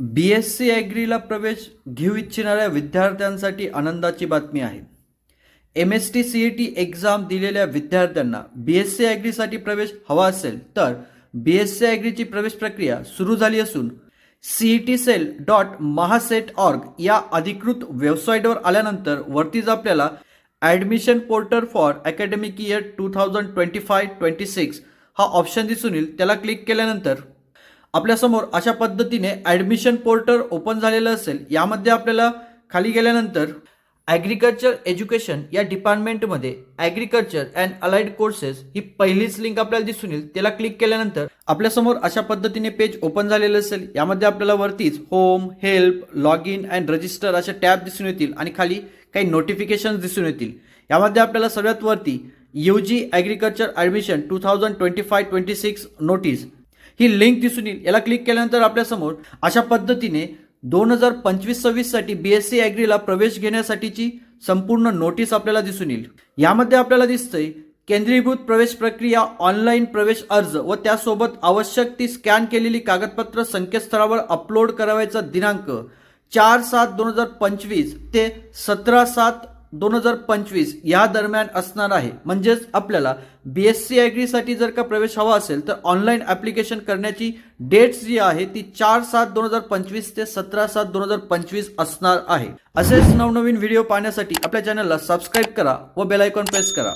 BSc ॲग्रीला प्रवेश घेऊ इच्छिणाऱ्या विद्यार्थ्यांसाठी आनंदाची बातमी आहे. MST CET एक्झाम दिलेल्या विद्यार्थ्यांना BSc ॲग्रीसाठी प्रवेश हवा असेल तर BSc ॲग्रीची प्रवेश प्रक्रिया सुरू झाली असून cetcell.mahaset.org या अधिकृत वेबसाईटवर आल्यानंतर वरतीच आपल्याला admission portal for academic year 2025-26 हा ऑप्शन दिसून येईल. त्याला क्लिक केल्यानंतर आपल्यासमोर अशा पद्धतीने ॲडमिशन पोर्टल ओपन झालेलं असेल. यामध्ये आपल्याला खाली गेल्यानंतर ॲग्रिकल्चर एज्युकेशन या डिपार्टमेंटमध्ये ॲग्रिकल्चर अँड अलाइड कोर्सेस ही पहिलीच लिंक आपल्याला दिसून येईल. त्याला क्लिक केल्यानंतर आपल्यासमोर अशा पद्धतीने पेज ओपन झालेलं असेल. यामध्ये आपल्याला वरतीच home, help, log in and register अशा टॅब दिसून येतील आणि खाली काही नोटिफिकेशन दिसून येतील. यामध्ये आपल्याला सगळ्यात वरती UG ॲग्रिकल्चर ॲडमिशन 2025-26 नोटीस ही लिंक दिसून येईल. याला क्लिक केल्यानंतर आपल्यासमोर अशा पद्धतीने 2025-26 साठी BSc ॲग्रीला प्रवेश घेण्यासाठीची संपूर्ण नोटीस आपल्याला दिसून येईल. यामध्ये आपल्याला दिसतंय केंद्रीभूत प्रवेश प्रक्रिया, ऑनलाईन प्रवेश अर्ज व त्यासोबत आवश्यक ती स्कॅन केलेली कागदपत्र संकेतस्थळावर अपलोड करायचा दिनांक 4/7/2025 ते 17/7/2025 या दरम्यान असणार आहे. म्हणजेच आपल्याला BSc ॲग्रीसाठी जर का प्रवेश हवा असेल तर ऑनलाईन ॲप्लिकेशन करण्याची डेट्स जी आहे ती 4/7/2025 ते 17/7/2025 असणार आहे. असेच नवनवीन व्हिडिओ पाहण्यासाठी आपल्या चॅनलला सबस्क्राईब करा व बेल आयकॉन प्रेस करा.